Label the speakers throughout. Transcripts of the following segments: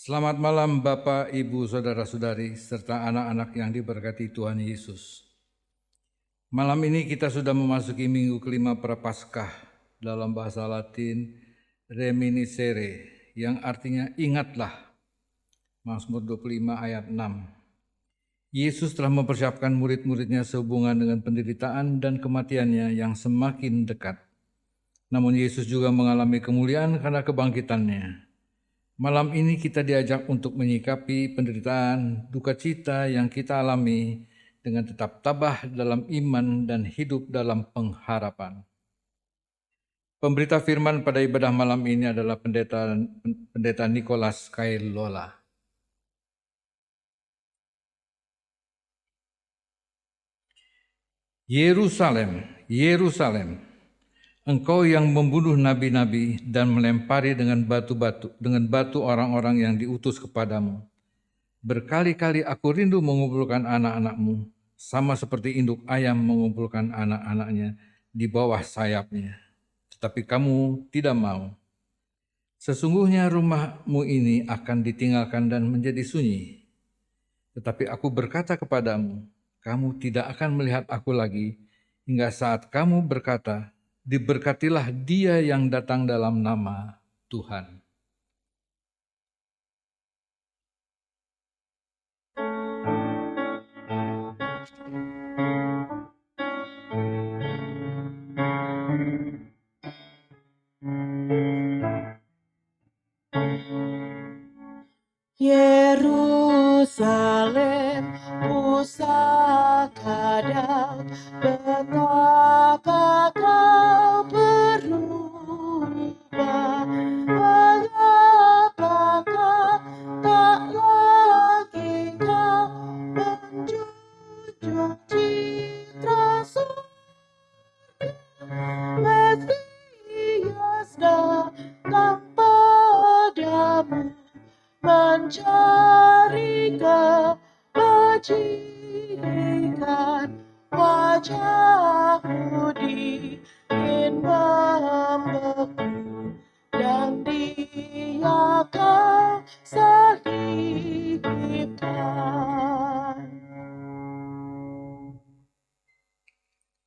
Speaker 1: Selamat malam Bapak, Ibu, Saudara-saudari, serta anak-anak yang diberkati Tuhan Yesus. Malam ini kita sudah memasuki minggu kelima Prapaskah, dalam bahasa Latin Reminiscere, yang artinya ingatlah. Mazmur 25 ayat 6. Yesus telah mempersiapkan murid-muridnya sehubungan dengan penderitaan dan kematiannya yang semakin dekat. Namun Yesus juga mengalami kemuliaan karena kebangkitannya. Malam ini kita diajak untuk menyikapi penderitaan, duka cita yang kita alami dengan tetap tabah dalam iman dan hidup dalam pengharapan. Pemberita firman pada ibadah malam ini adalah Pendeta Nicholas Kailola. Yerusalem, Yerusalem, engkau yang membunuh nabi-nabi dan melempari dengan batu orang-orang yang diutus kepadamu. Berkali-kali aku rindu mengumpulkan anak-anakmu, sama seperti induk ayam mengumpulkan anak-anaknya di bawah sayapnya. Tetapi kamu tidak mau. Sesungguhnya rumahmu ini akan ditinggalkan dan menjadi sunyi. Tetapi aku berkata kepadamu, kamu tidak akan melihat aku lagi, hingga saat kamu berkata, diberkatilah dia yang datang dalam nama Tuhan.
Speaker 2: Yerusalem, pusaka dan betapa kau berubah. Mengapakah tak lagi kau menjunjung citra surga? Mesias datang padamu, mencari kebajikan, wajahmu dingin membeku, dan dia kau selipkan.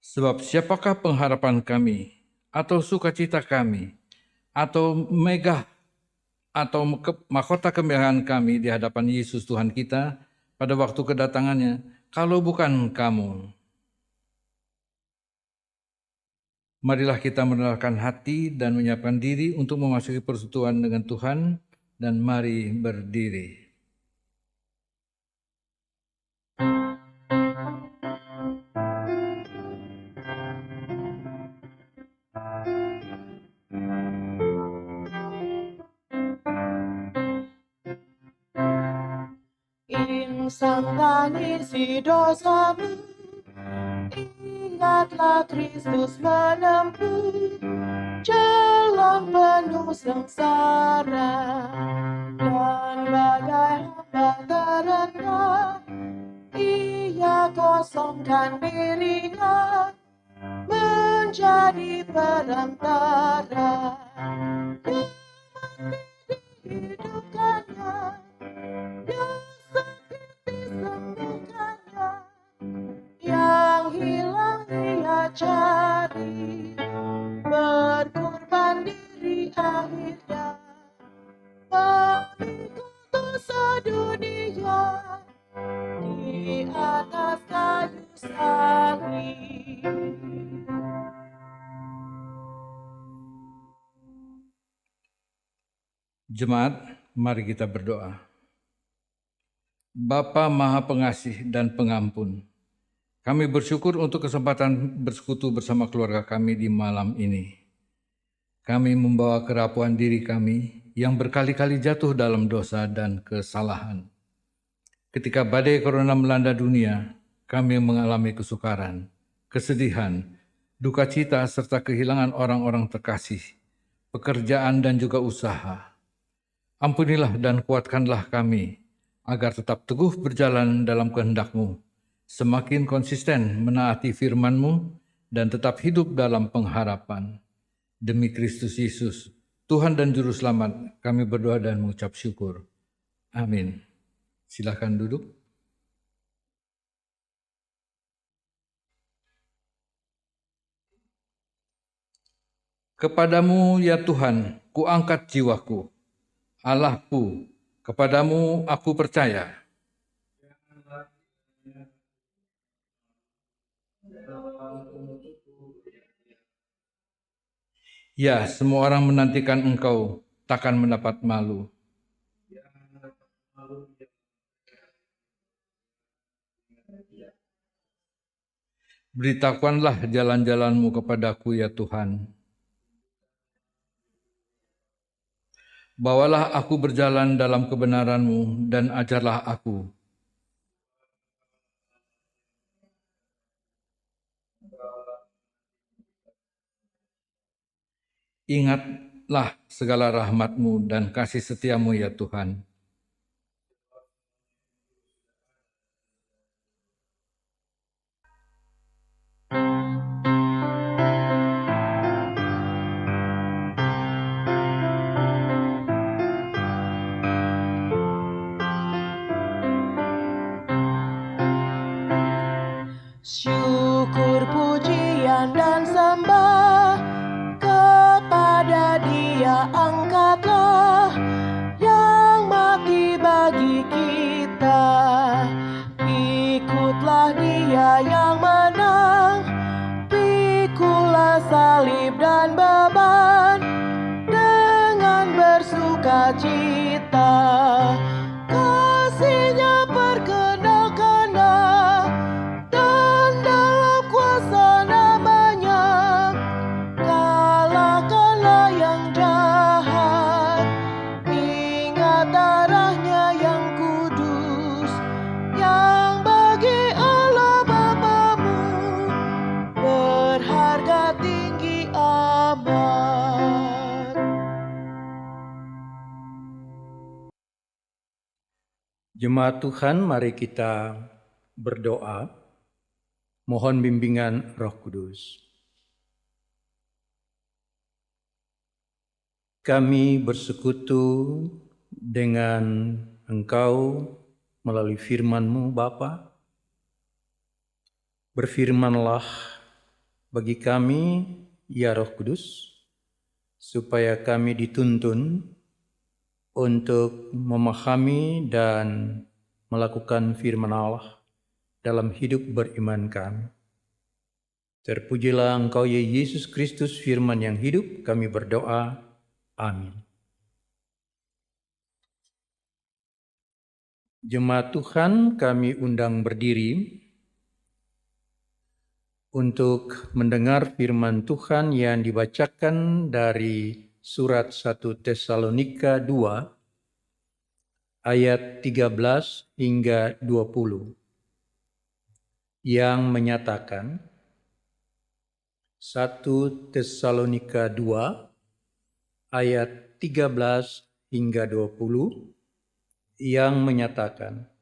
Speaker 1: Sebab siapakah pengharapan kami, atau sukacita kami, atau megah, atau mahkota kemegahan kami di hadapan Yesus Tuhan kita pada waktu kedatangannya, kalau bukan kamu. Marilah kita merendahkan hati dan menyiapkan diri untuk memasuki persekutuan dengan Tuhan, dan mari berdiri.
Speaker 2: Insan tangisi dosamu, ingatlah Kristus menempuh jalan penuh sengsara, dan bagai hamba terendah, ia kosongkan dirinya menjadi perantara. Dia mati dihidupkannya, dia sakit disembuhkannya, yang hilang ia cari, berkorban diri akhirnya, memikul dosa dunia di atas kayu salib.
Speaker 1: Jemaat, mari kita berdoa. Bapa Maha Pengasih dan Pengampun, kami bersyukur untuk kesempatan bersekutu bersama keluarga kami di malam ini. Kami membawa kerapuhan diri kami yang berkali-kali jatuh dalam dosa dan kesalahan. Ketika badai corona melanda dunia, kami mengalami kesukaran, kesedihan, duka cita, serta kehilangan orang-orang terkasih, pekerjaan dan juga usaha. Ampunilah dan kuatkanlah kami, agar tetap teguh berjalan dalam kehendak-Mu, semakin konsisten menaati firman-Mu, dan tetap hidup dalam pengharapan. Demi Kristus Yesus, Tuhan dan Juru Selamat, kami berdoa dan mengucap syukur. Amin. Silakan duduk. Kepadamu ya Tuhan, kuangkat jiwaku. Allahku, kepadamu aku percaya. Ya, semua orang menantikan Engkau, takkan mendapat malu. Beritahukanlah jalan-jalan-Mu kepadaku ya Tuhan. Bawalah aku berjalan dalam kebenaran-Mu dan ajarlah aku. Ingatlah segala rahmat-Mu dan kasih setia-Mu ya Tuhan.
Speaker 2: Syukur, pujian, dan sembah kepada Dia, angkatlah yang mati bagi kita. Ikutlah Dia yang menang, pikulah salib dan beban dengan bersukacita. Kasih-Nya perkenalkanlah, dan dalam kuasa nama-Nya kalahkanlah yang jahat. Ingat darah-Nya yang kudus, yang bagi Allah Bapamu berharga tinggi amat.
Speaker 3: Jemaat Tuhan, mari kita berdoa, mohon bimbingan Roh Kudus. Kami bersekutu dengan Engkau melalui firman-Mu, Bapa. Berfirmanlah bagi kami, ya Roh Kudus, supaya kami dituntun untuk memahami dan melakukan firman Allah dalam hidup beriman kami. Terpujilah Engkau ya Yesus Kristus, firman yang hidup, kami berdoa. Amin. Jemaat Tuhan, kami undang berdiri untuk mendengar firman Tuhan yang dibacakan dari surat 1 Tesalonika 2 ayat 13 hingga 20 yang menyatakan 1 Tesalonika 2 ayat 13 hingga 20 yang menyatakan,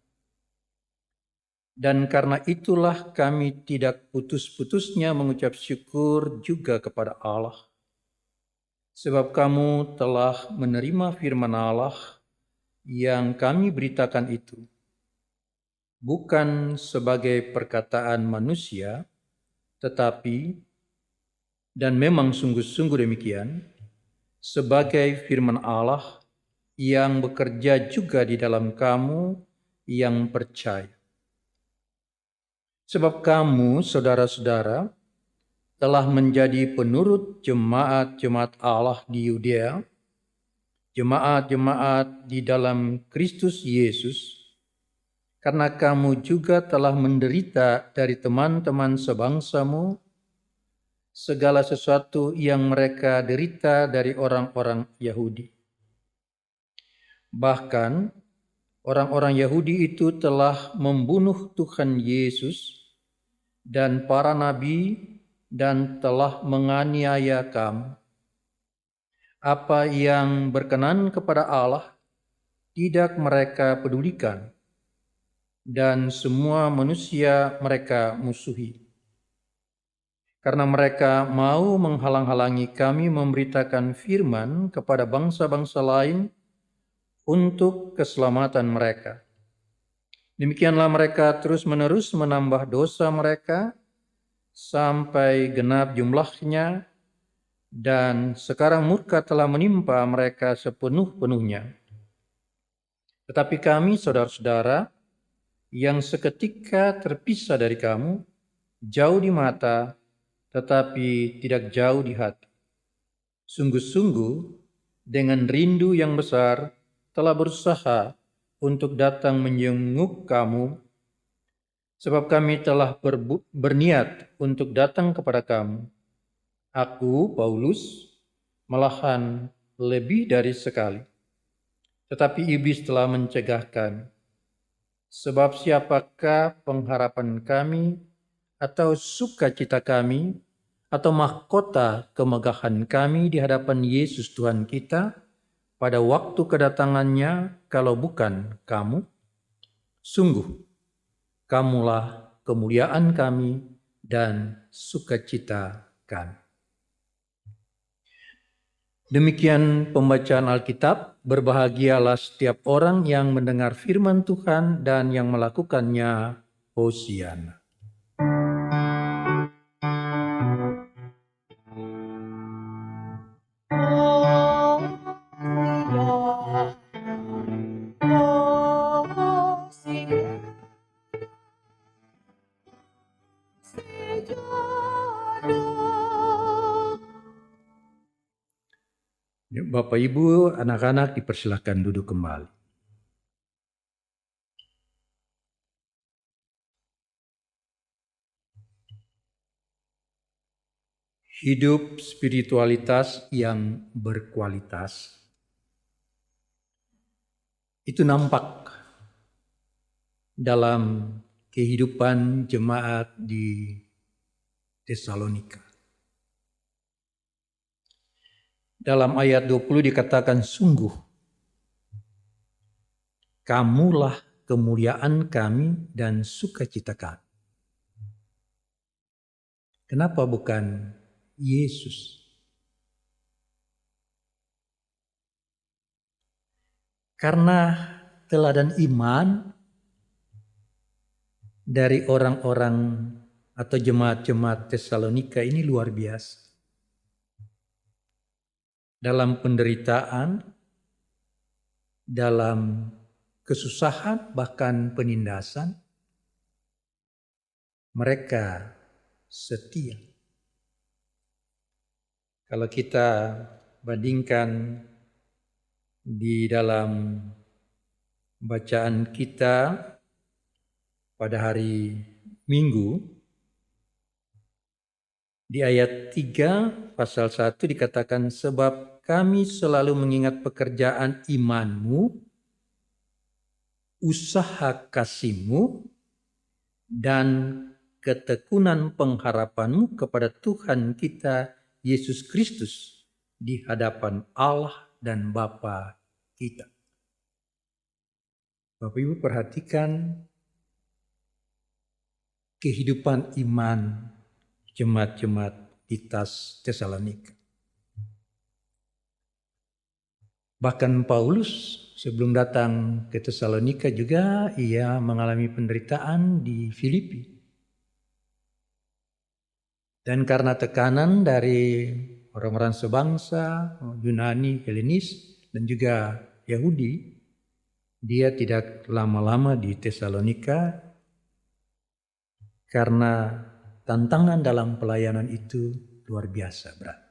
Speaker 3: dan karena itulah kami tidak putus-putusnya mengucap syukur juga kepada Allah, sebab kamu telah menerima firman Allah yang kami beritakan itu, bukan sebagai perkataan manusia, tetapi, dan memang sungguh-sungguh demikian, sebagai firman Allah yang bekerja juga di dalam kamu yang percaya. Sebab kamu, saudara-saudara, telah menjadi penurut jemaat-jemaat Allah di Yudea, jemaat-jemaat di dalam Kristus Yesus, karena kamu juga telah menderita dari teman-teman sebangsamu segala sesuatu yang mereka derita dari orang-orang Yahudi. Bahkan orang-orang Yahudi itu telah membunuh Tuhan Yesus dan para nabi dan telah menganiaya kamu. Apa yang berkenan kepada Allah tidak mereka pedulikan, dan semua manusia mereka musuhi. Karena mereka mau menghalang-halangi kami memberitakan firman kepada bangsa-bangsa lain untuk keselamatan mereka. Demikianlah mereka terus-menerus menambah dosa mereka sampai genap jumlahnya, dan sekarang murka telah menimpa mereka sepenuh-penuhnya. Tetapi kami, saudara-saudara, yang seketika terpisah dari kamu, jauh di mata, tetapi tidak jauh di hati, sungguh-sungguh dengan rindu yang besar telah berusaha untuk datang menjenguk kamu, sebab kami telah berniat untuk datang kepada kamu. Aku, Paulus, malahan lebih dari sekali. Tetapi iblis telah mencegah kami. Sebab siapakah pengharapan kami, atau sukacita kami, atau mahkota kemegahan kami di hadapan Yesus Tuhan kita pada waktu kedatangannya, kalau bukan kamu? Sungguh, kamulah kemuliaan kami dan sukacita kami. Demikian pembacaan Alkitab. Berbahagialah setiap orang yang mendengar firman Tuhan dan yang melakukannya. Hosiana. Bapak, Ibu, anak-anak dipersilakan duduk kembali. Hidup spiritualitas yang berkualitas itu nampak dalam kehidupan jemaat di Tesalonika. Dalam ayat 20 dikatakan, sungguh kamulah kemuliaan kami dan sukacita kami. Kenapa bukan Yesus? Karena teladan iman dari orang-orang atau jemaat-jemaat Tesalonika ini luar biasa. Dalam penderitaan, dalam kesusahan, bahkan penindasan, mereka setia. Kalau kita bandingkan di dalam bacaan kita pada hari Minggu, di ayat 3 pasal 1 dikatakan, sebab kami selalu mengingat pekerjaan imanmu, usaha kasihmu, dan ketekunan pengharapanmu kepada Tuhan kita Yesus Kristus di hadapan Allah dan Bapa kita. Bapak Ibu perhatikan kehidupan iman jemaat-jemaat di Tesalonika. Bahkan Paulus sebelum datang ke Tesalonika juga ia mengalami penderitaan di Filipi. Dan karena tekanan dari orang-orang sebangsa, Yunani, Helenis, dan juga Yahudi, dia tidak lama-lama di Tesalonika karena tantangan dalam pelayanan itu luar biasa berat.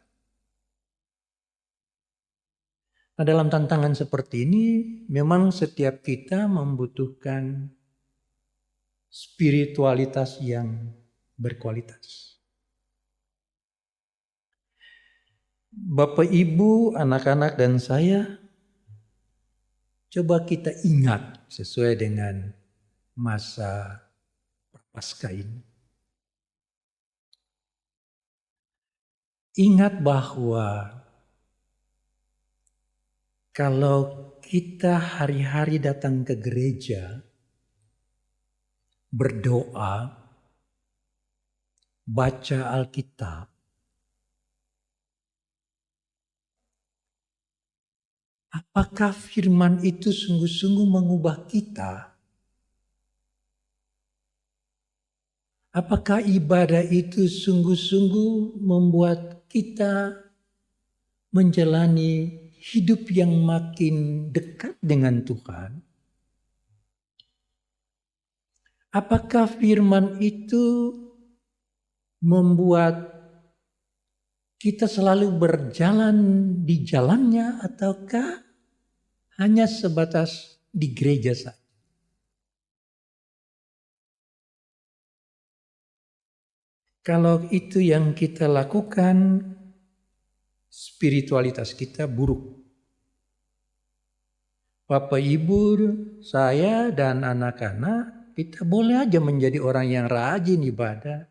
Speaker 3: Nah, dalam tantangan seperti ini memang setiap kita membutuhkan spiritualitas yang berkualitas. Bapak, Ibu, anak-anak, dan saya, coba kita ingat sesuai dengan masa Prapaskah ini. Ingat bahwa kalau kita hari-hari datang ke gereja, berdoa, baca Alkitab, Apakah firman itu sungguh-sungguh mengubah kita? Apakah ibadah itu sungguh-sungguh membuat kita menjalani hidup yang makin dekat dengan Tuhan? Apakah firman itu membuat kita selalu berjalan di jalannya ataukah hanya sebatas di gereja saja? Kalau itu yang kita lakukan, spiritualitas kita buruk. Bapak, Ibu, saya dan anak-anak, kita boleh aja menjadi orang yang rajin ibadah,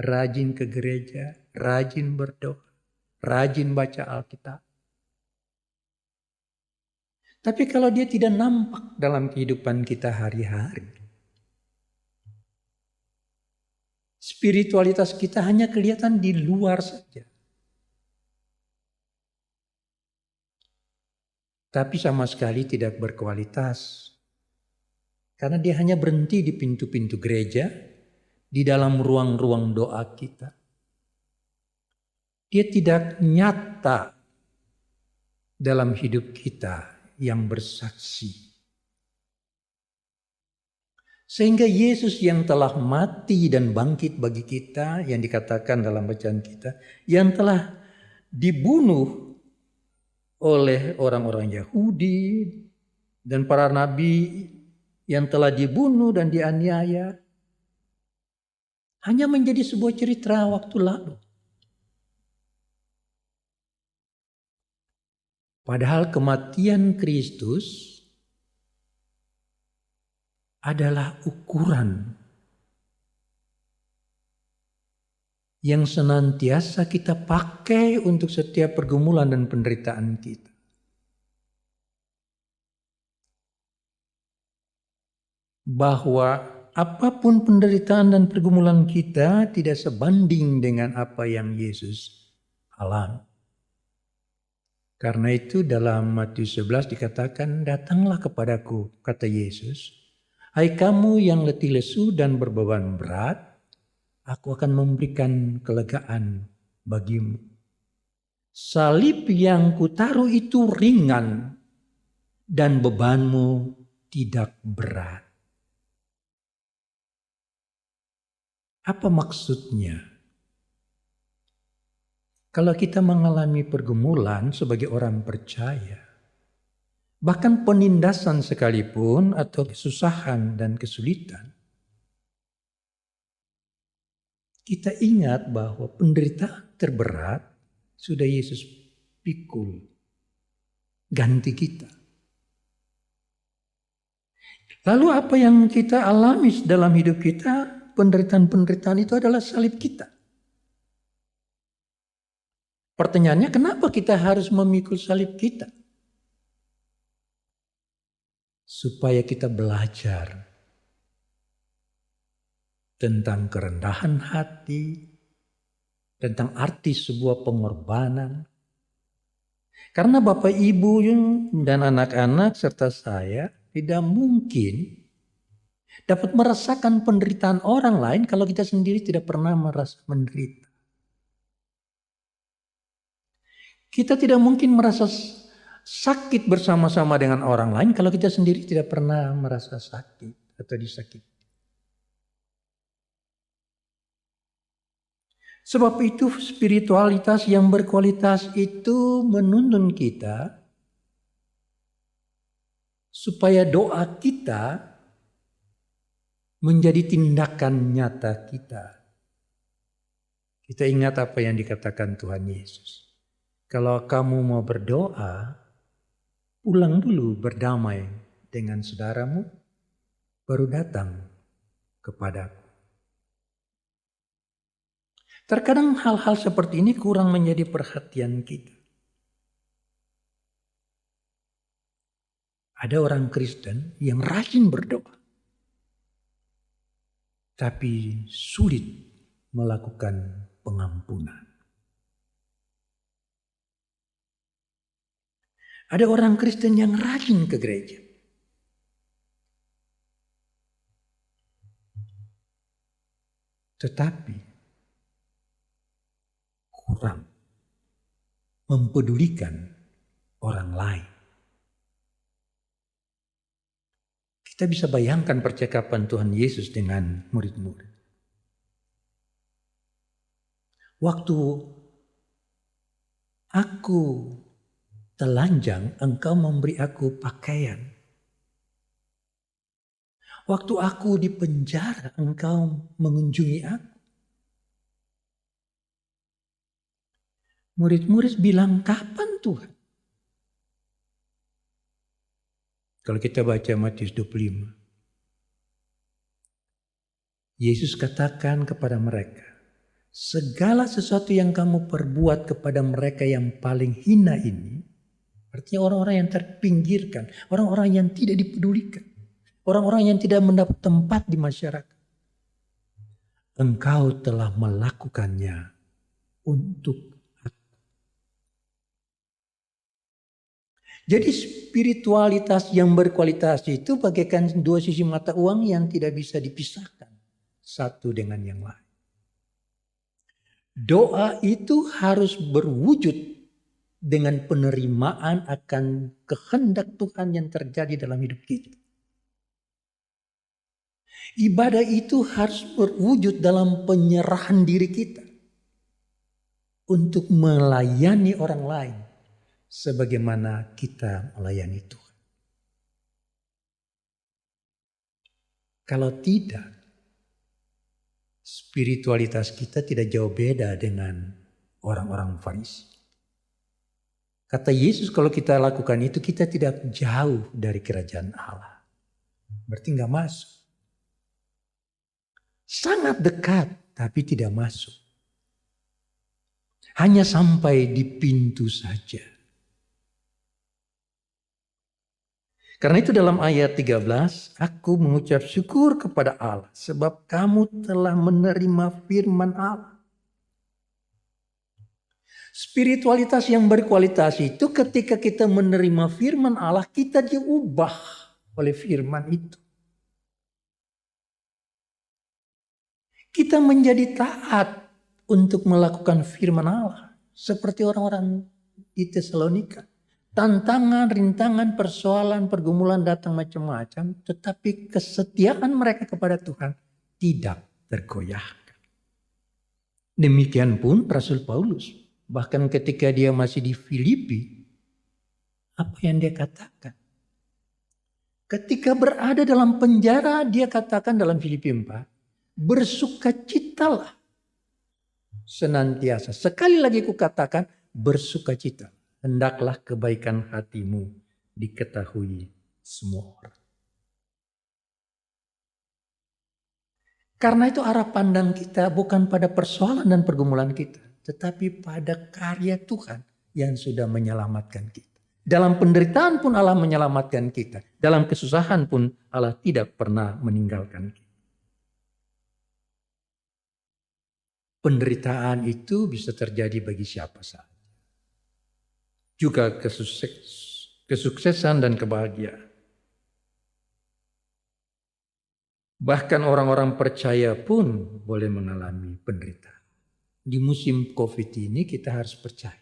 Speaker 3: rajin ke gereja, rajin berdoa, rajin baca Alkitab. Tapi kalau dia tidak nampak dalam kehidupan kita hari-hari, spiritualitas kita hanya kelihatan di luar saja. Tapi sama sekali tidak berkualitas. Karena dia hanya berhenti di pintu-pintu gereja, di dalam ruang-ruang doa kita. Dia tidak nyata dalam hidup kita yang bersaksi. Sehingga Yesus yang telah mati dan bangkit bagi kita, yang dikatakan dalam bacaan kita, yang telah dibunuh oleh orang-orang Yahudi dan para nabi yang telah dibunuh dan dianiaya, hanya menjadi sebuah cerita waktu lalu. Padahal kematian Kristus adalah ukuran yang senantiasa kita pakai untuk setiap pergumulan dan penderitaan kita. Bahwa apapun penderitaan dan pergumulan kita tidak sebanding dengan apa yang Yesus alami. Karena itu dalam Matius 11 dikatakan, "Datanglah kepadaku," kata Yesus, "hai kamu yang letih lesu dan berbeban berat, aku akan memberikan kelegaan bagimu. Salib yang kutaruh itu ringan dan bebanmu tidak berat." Apa maksudnya? Kalau kita mengalami pergumulan sebagai orang percaya, bahkan penindasan sekalipun atau kesusahan dan kesulitan, kita ingat bahwa penderitaan terberat sudah Yesus pikul, ganti kita. Lalu apa yang kita alami dalam hidup kita, penderitaan-penderitaan itu adalah salib kita. Pertanyaannya, kenapa kita harus memikul salib kita? Supaya kita belajar tentang kerendahan hati, tentang arti sebuah pengorbanan. Karena Bapak, Ibu, dan anak-anak serta saya tidak mungkin dapat merasakan penderitaan orang lain kalau kita sendiri tidak pernah merasa menderita. Kita tidak mungkin merasa sakit bersama-sama dengan orang lain kalau kita sendiri tidak pernah merasa sakit atau disakiti. Sebab itu spiritualitas yang berkualitas itu menuntun kita supaya doa kita menjadi tindakan nyata kita. Kita ingat apa yang dikatakan Tuhan Yesus. Kalau kamu mau berdoa, pulang dulu berdamai dengan saudaramu, baru datang kepadaku. Terkadang hal-hal seperti ini kurang menjadi perhatian kita. Ada orang Kristen yang rajin berdoa, tapi sulit melakukan pengampunan. Ada orang Kristen yang rajin ke gereja. Tetapi kurang mempedulikan orang lain. Kita bisa bayangkan percakapan Tuhan Yesus dengan murid-murid. Waktu aku telanjang, engkau memberi aku pakaian. Waktu aku di penjara, engkau mengunjungi aku. Murid-murid bilang, kapan Tuhan? Kalau kita baca Matius 25, Yesus katakan kepada mereka, segala sesuatu yang kamu perbuat kepada mereka yang paling hina ini, artinya orang-orang yang terpinggirkan, orang-orang yang tidak dipedulikan, orang-orang yang tidak mendapat tempat di masyarakat, engkau telah melakukannya untuk. Jadi spiritualitas yang berkualitas itu bagaikan dua sisi mata uang yang tidak bisa dipisahkan satu dengan yang lain. Doa itu harus berwujud dengan penerimaan akan kehendak Tuhan yang terjadi dalam hidup kita. Ibadah itu harus berwujud dalam penyerahan diri kita untuk melayani orang lain sebagaimana kita melayani Tuhan. Kalau tidak, spiritualitas kita tidak jauh beda dengan orang-orang Farisi. Kata Yesus, kalau kita lakukan itu, kita tidak jauh dari kerajaan Allah. Berarti nggak masuk. Sangat dekat, tapi tidak masuk. Hanya sampai di pintu saja. Karena itu dalam ayat 13, aku mengucap syukur kepada Allah sebab kamu telah menerima firman Allah. Spiritualitas yang berkualitas itu ketika kita menerima firman Allah, kita diubah oleh firman itu. Kita menjadi taat untuk melakukan firman Allah. Seperti orang-orang di Tesalonika. Tantangan, rintangan, persoalan, pergumulan datang macam-macam. Tetapi kesetiaan mereka kepada Tuhan tidak tergoyahkan. Demikian pun Rasul Paulus. Bahkan ketika dia masih di Filipi. Apa yang dia katakan? Ketika berada dalam penjara, dia katakan dalam Filipi 4. Bersukacitalah senantiasa. Sekali lagi ku katakan bersukacita. Hendaklah kebaikan hatimu diketahui semua orang. Karena itu arah pandang kita bukan pada persoalan dan pergumulan kita. Tetapi pada karya Tuhan yang sudah menyelamatkan kita. Dalam penderitaan pun Allah menyelamatkan kita. Dalam kesusahan pun Allah tidak pernah meninggalkan kita. Penderitaan itu bisa terjadi bagi siapa saja. Juga kesuksesan dan kebahagiaan. Bahkan orang-orang percaya pun boleh mengalami penderitaan. Di musim COVID ini kita harus percaya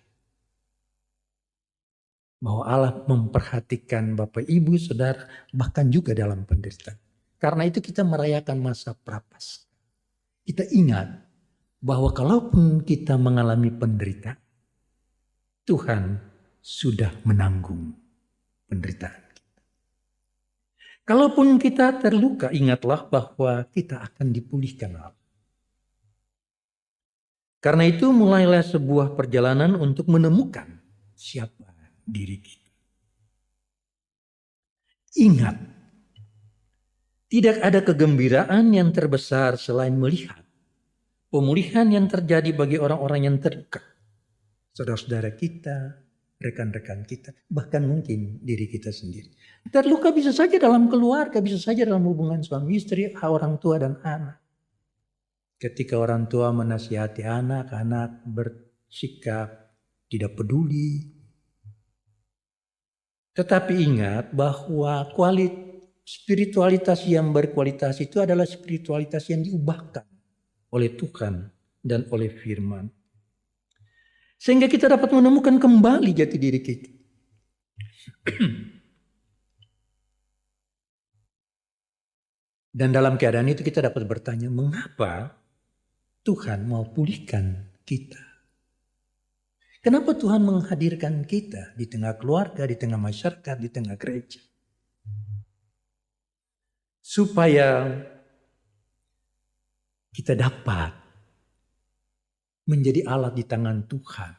Speaker 3: bahwa Allah memperhatikan Bapak, Ibu, Saudara, bahkan juga dalam penderitaan. Karena itu kita merayakan masa Prapaskah. Kita ingat bahwa kalaupun kita mengalami penderitaan, Tuhan sudah menanggung penderitaan kita. Kalaupun kita terluka, ingatlah bahwa kita akan dipulihkan Allah. Karena itu mulailah sebuah perjalanan untuk menemukan siapa diri kita. Ingat, tidak ada kegembiraan yang terbesar selain melihat pemulihan yang terjadi bagi orang-orang yang terluka. Saudara-saudara kita, rekan-rekan kita, bahkan mungkin diri kita sendiri. Terluka bisa saja dalam keluarga, bisa saja dalam hubungan suami istri, orang tua dan anak. Ketika orang tua menasihati anak, anak bersikap tidak peduli. Tetapi ingat bahwa spiritualitas yang berkualitas itu adalah spiritualitas yang diubahkan oleh Tuhan dan oleh firman. Sehingga kita dapat menemukan kembali jati diri kita. Dan dalam keadaan itu kita dapat bertanya, mengapa Tuhan mau pulihkan kita? Kenapa Tuhan menghadirkan kita di tengah keluarga, di tengah masyarakat, di tengah gereja? Supaya kita dapat menjadi alat di tangan Tuhan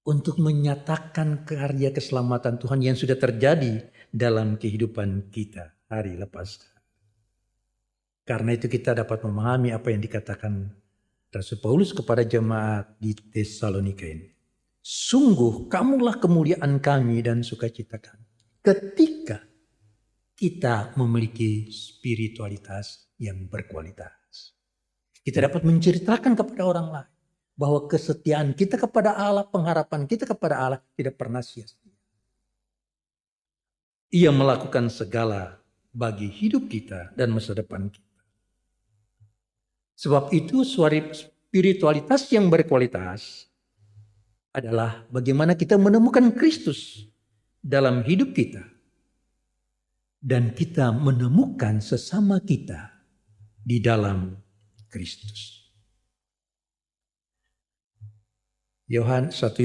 Speaker 3: untuk menyatakan karya keselamatan Tuhan yang sudah terjadi dalam kehidupan kita hari lepas hari. Karena itu kita dapat memahami apa yang dikatakan Rasul Paulus kepada jemaat di Tesalonika ini. Sungguh kamulah kemuliaan kami dan sukacita kami ketika kita memiliki spiritualitas yang berkualitas. Kita dapat menceritakan kepada orang lain bahwa kesetiaan kita kepada Allah, pengharapan kita kepada Allah tidak pernah sia-sia. Ia melakukan segala bagi hidup kita dan masa depan kita. Sebab itu spiritualitas yang berkualitas adalah bagaimana kita menemukan Kristus dalam hidup kita. Dan kita menemukan sesama kita di dalam Kristus. 1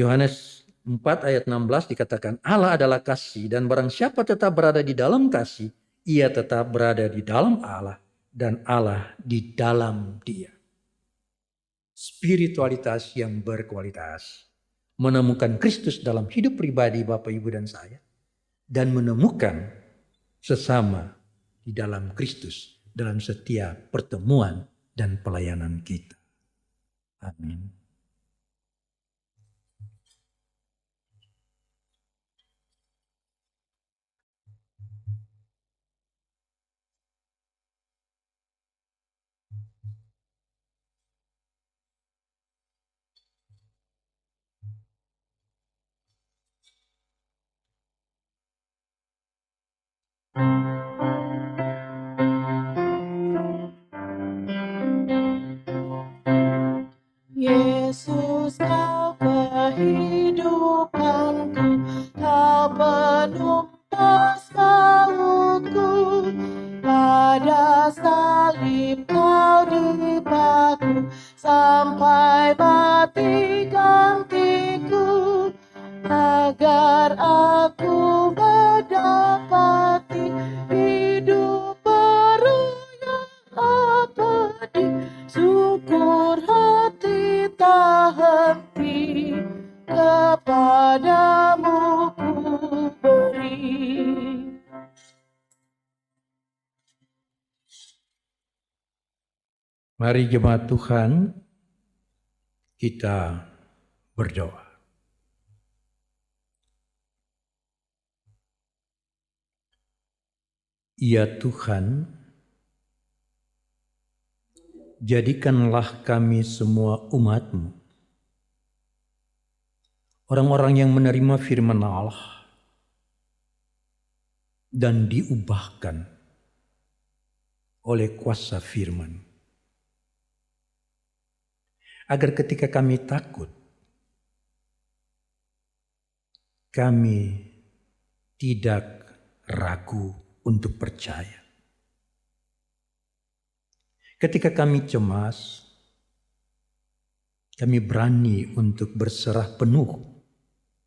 Speaker 3: Yohanes 4 ayat 16 dikatakan Allah adalah kasih dan barang siapa tetap berada di dalam kasih, ia tetap berada di dalam Allah dan Allah di dalam dia. Spiritualitas yang berkualitas. Menemukan Kristus dalam hidup pribadi Bapak Ibu dan saya. Dan menemukan sesama di dalam Kristus dalam setiap pertemuan dan pelayanan kita. Amin.
Speaker 2: Yesus, kau kehidupanku, kau penumpas mautku. Pada salib kau dipaku, sampai mati gantiku, agar aku mendapati hidup baru yang abadi. Syukur hati tak henti, kepadamu ku beri.
Speaker 3: Mari jemaat Tuhan, kita berdoa. Ya Tuhan, jadikanlah kami semua umat-Mu, orang-orang yang menerima firman Allah dan diubahkan oleh kuasa firman. Agar ketika kami takut, kami tidak ragu untuk percaya. Ketika kami cemas, kami berani untuk berserah penuh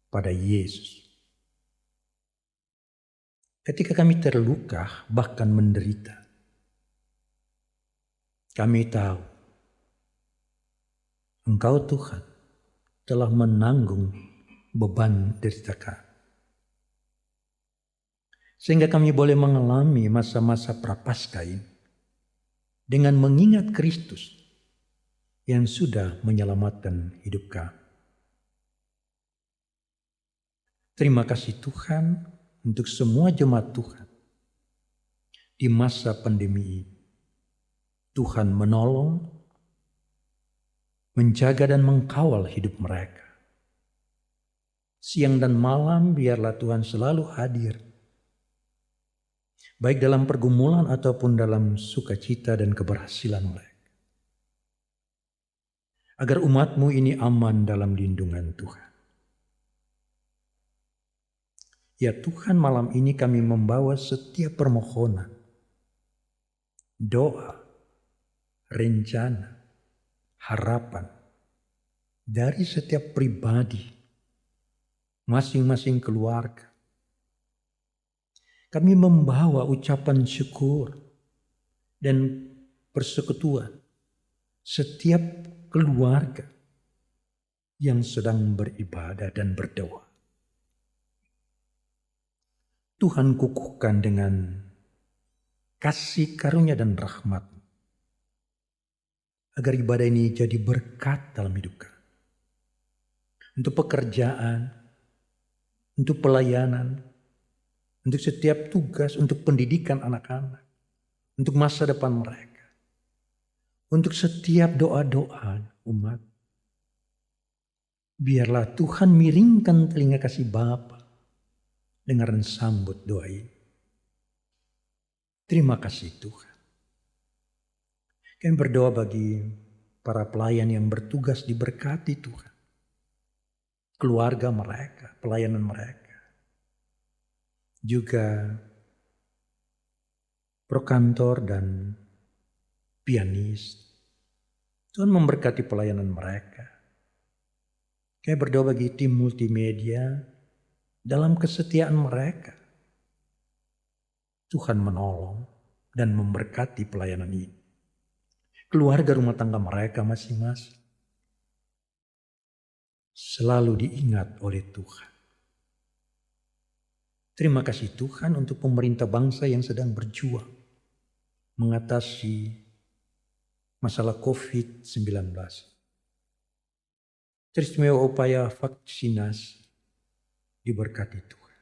Speaker 3: pada Yesus. Ketika kami terluka, bahkan menderita, kami tahu Engkau Tuhan telah menanggung beban derita kami. Sehingga kami boleh mengalami masa-masa prapaskah ini dengan mengingat Kristus yang sudah menyelamatkan hidup kami. Terima kasih Tuhan untuk semua jemaat Tuhan di masa pandemi ini. Tuhan menolong, menjaga dan mengkawal hidup mereka. siang dan malam biarlah Tuhan selalu hadir, baik dalam pergumulan ataupun dalam sukacita dan keberhasilan mereka. Agar umat-Mu ini aman dalam lindungan Tuhan. Ya Tuhan, malam ini kami membawa setiap permohonan, doa, rencana, harapan dari setiap pribadi, masing-masing keluarga. Kami membawa ucapan syukur dan persekutuan setiap keluarga yang sedang beribadah dan berdoa. Tuhan kukuhkan dengan kasih karunia dan rahmat, agar ibadah ini jadi berkat dalam hidup kami. Untuk pekerjaan, untuk pelayanan, untuk setiap tugas, untuk pendidikan anak-anak, untuk masa depan mereka, untuk setiap doa-doa umat. Biarlah Tuhan miringkan telinga kasih Bapa, dengar dan sambut doa ini. Terima kasih Tuhan. Kami berdoa bagi para pelayan yang bertugas diberkati Tuhan. Keluarga mereka, pelayanan mereka. Juga prokantor dan pianis. Tuhan memberkati pelayanan mereka. Kami berdoa bagi tim multimedia dalam kesetiaan mereka. Tuhan menolong dan memberkati pelayanan ini. Keluarga rumah tangga mereka masing-masing selalu diingat oleh Tuhan. Terima kasih Tuhan untuk pemerintah bangsa yang sedang berjuang mengatasi masalah COVID-19. Teristimewa upaya vaksinasi diberkati Tuhan.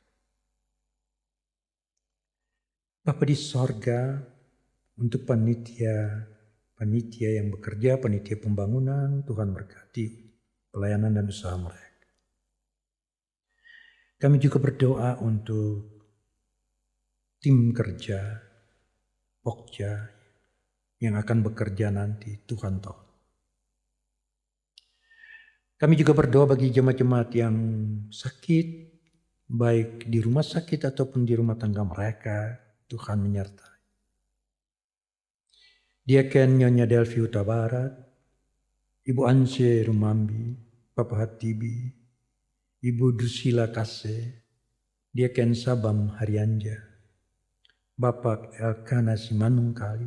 Speaker 3: Bapa di sorga, untuk panitia yang bekerja, panitia pembangunan, Tuhan berkati pelayanan dan usaha mereka. Kami juga berdoa untuk tim kerja Pokja yang akan bekerja nanti, Tuhan tahu. Kami juga berdoa bagi jemaat-jemaat yang sakit, baik di rumah sakit ataupun di rumah tangga mereka, Tuhan menyertai. Diaken Nyonya Delvi Huta Barat, Ibu Ance Rumambi, Papa Hatibi, Ibu Drusila Kase, Diaken Sabam Haryanja, Bapak Elkana Simanung Kali,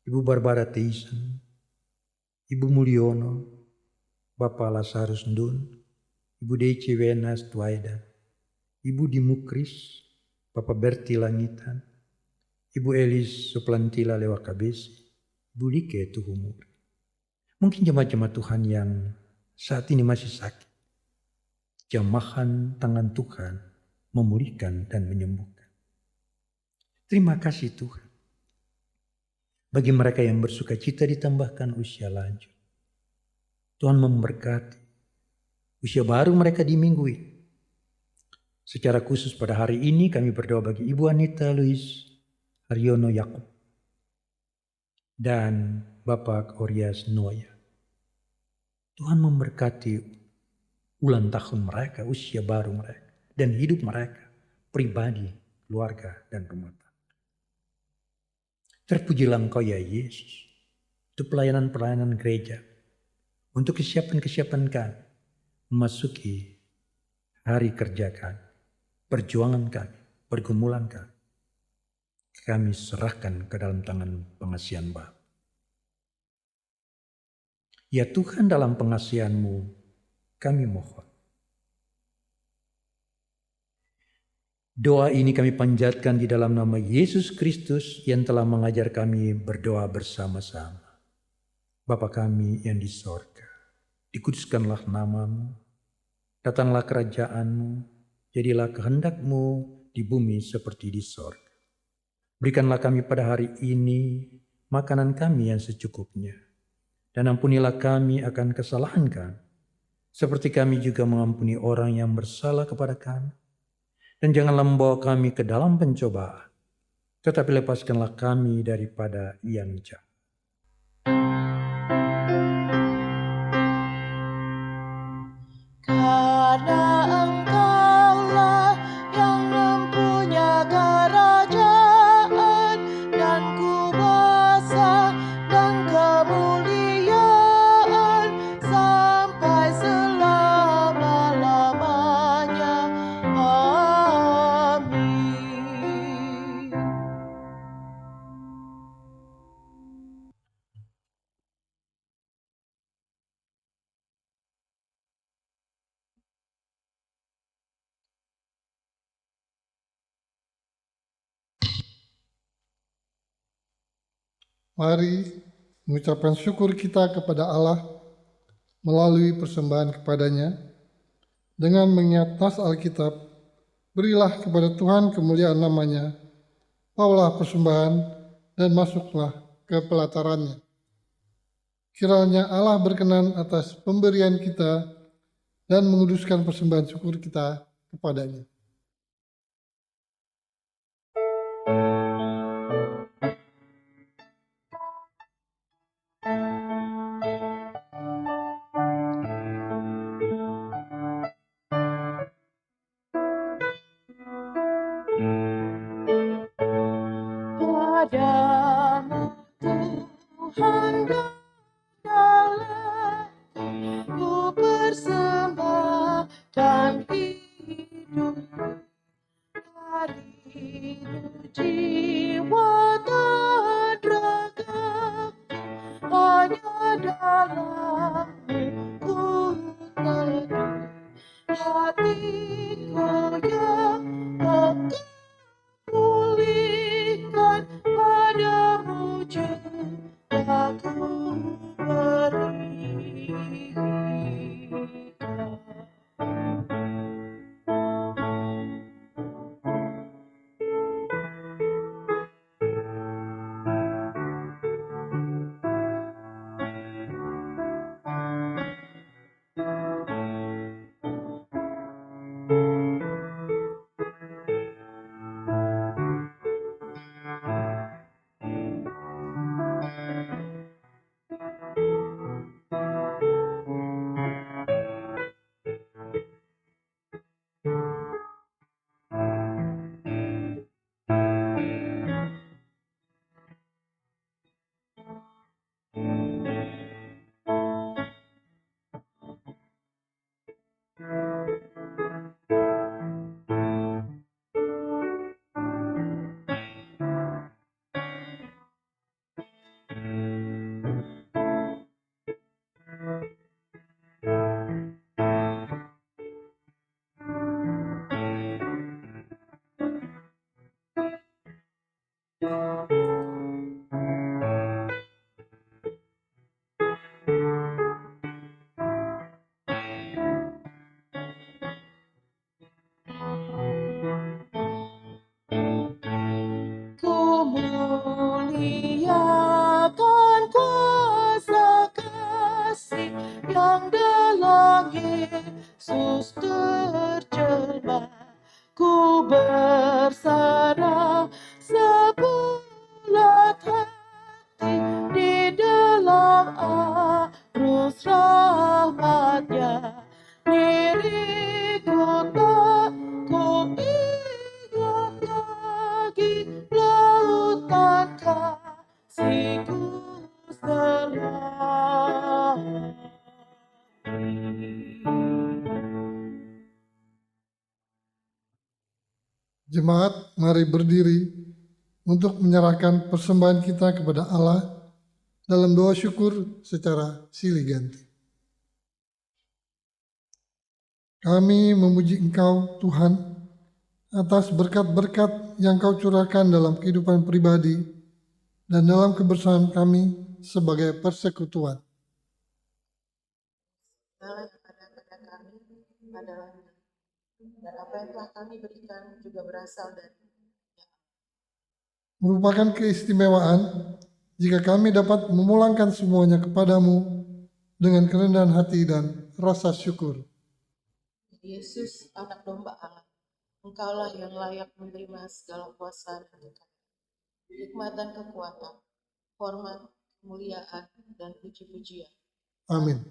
Speaker 3: Ibu Barbara Teisen, Ibu Mulyono, Bapak Lazarus Ndun, Ibu Dece Wenas Tuaida, Ibu Dimukris, Bapak Berti Langitan, Ibu Elis Suplantila Lewakabesi, Ibu Like Tuhumur. Mungkin jemaat-jemaat Tuhan yang saat ini masih sakit, jamahan tangan Tuhan memulihkan dan menyembuhkan. Terima kasih Tuhan. Bagi mereka yang bersuka cita ditambahkan usia lanjut, Tuhan memberkati usia baru mereka di minggu ini. Secara khusus pada hari ini kami berdoa bagi Ibu Anita Luis Haryono Yakub dan Bapak Orias Noya. Tuhan memberkati ulang tahun mereka, usia baru mereka, dan hidup mereka, pribadi, keluarga, dan rumah tangga. Terpujilah Engkau ya Yesus, untuk pelayanan-pelayanan gereja, untuk kesiapan-kesiapan kami, memasuki hari kerja kami, perjuangan kami, pergumulan kami. Kami serahkan ke dalam tangan pengasihan Bapa. Ya Tuhan, dalam pengasihan-Mu kami mohon. Doa ini kami panjatkan di dalam nama Yesus Kristus yang telah mengajar kami berdoa bersama-sama. Bapa kami yang di sorga, dikuduskanlah nama-Mu, datanglah kerajaan-Mu, jadilah kehendak-Mu di bumi seperti di sorga. Berikanlah kami pada hari ini makanan kami yang secukupnya. Dan ampunilah kami akan kesalahan kami, seperti kami juga mengampuni orang yang bersalah kepada kami. Dan janganlah membawa kami ke dalam pencobaan, tetapi lepaskanlah kami daripada yang jahat.
Speaker 2: Karena Engkaulah yang mempunyai kerajaan dan kuasa dan kemuliaan sampai selama-lamanya. Amin.
Speaker 4: Mari mengucapkan syukur kita kepada Allah melalui persembahan kepadanya dengan mengingat nas Alkitab, berilah kepada Tuhan kemuliaan namanya, bawalah persembahan dan masuklah ke pelatarannya. Kiranya Allah berkenan atas pemberian kita dan menguduskan persembahan syukur kita kepadanya. Padamu Tuhan dalam ku persembahkan hidup, hari jiwa dan raga hanya dalam-Mu ku teduh. Hatiku yang akan pulihkan padamu juga ku berikan. Ku muliakan kuasa kasih yang dalam Yesus terjelma. Ku bersarah sebulat hati di dalam arus rahmat-Nya. Diriku tak ku ingat lagi lautan kasih-Ku selama. Jemaat, mari berdiri untuk menyerahkan persembahan kita kepada Allah dalam doa syukur secara silih ganti. Kami memuji Engkau, Tuhan, atas berkat-berkat yang Kau curahkan dalam kehidupan pribadi dan dalam kebersamaan kami sebagai persekutuan.
Speaker 2: Segala yang ada pada kami adalah dan apa yang telah kami berikan juga berasal dari
Speaker 4: Merupakan keistimewaan jika kami dapat memulangkan semuanya kepadamu dengan kerendahan hati dan rasa syukur.
Speaker 2: Yesus, anak domba Allah, Engkaulah yang layak menerima segala kuasa dan kekayaan, hikmat dan kekuatan, hormat, kemuliaan, dan puji-pujian.
Speaker 4: Amin.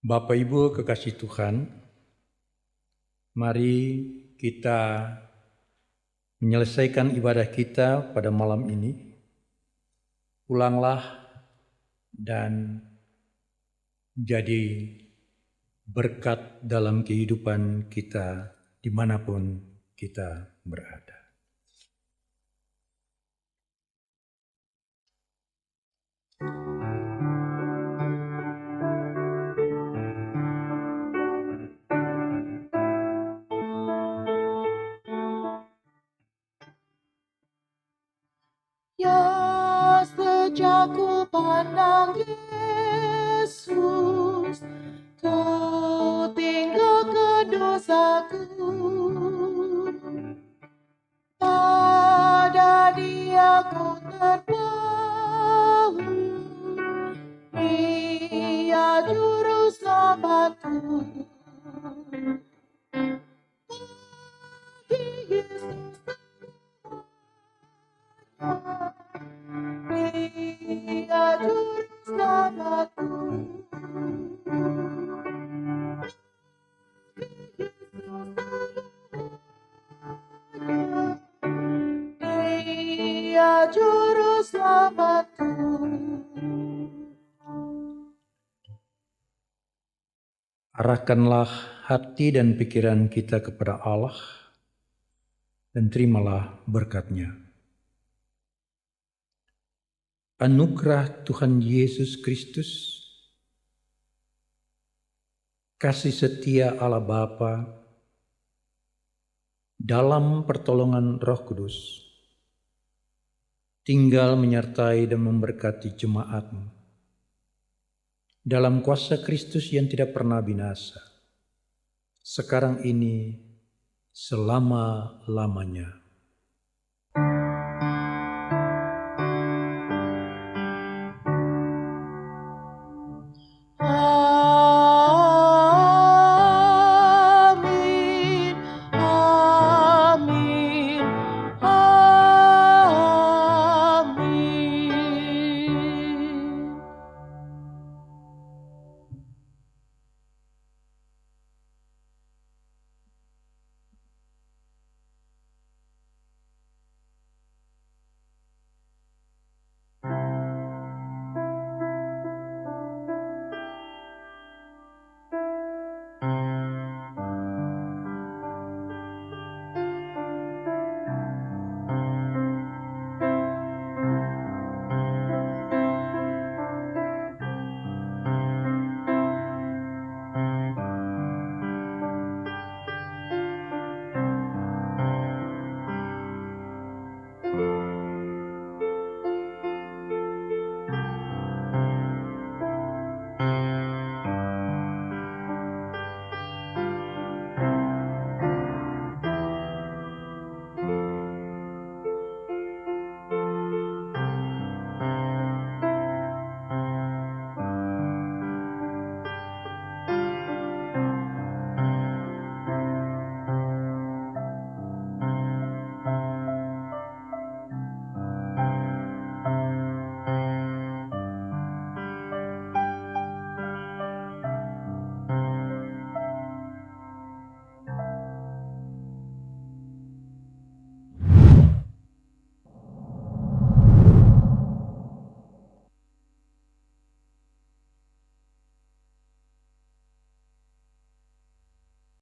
Speaker 3: Bapak Ibu kekasih Tuhan, mari kita menyelesaikan ibadah kita pada malam ini. Pulanglah dan jadi berkat dalam kehidupan kita dimanapun kita berada.
Speaker 2: Ya sejak ku pandang Yesus, ku tinggalkan dosaku. Pada Dia ku terpaut, Dia juru selamatku. Dia juru selamatku. Dia juru selamatku.
Speaker 3: Arahkanlah hati dan pikiran kita kepada Allah dan terimalah berkat-Nya. Anugerah Tuhan Yesus Kristus, kasih setia Allah Bapa, dalam pertolongan Roh Kudus, tinggal menyertai dan memberkati jemaat-Mu dalam kuasa Kristus yang tidak pernah binasa, sekarang ini selama-lamanya.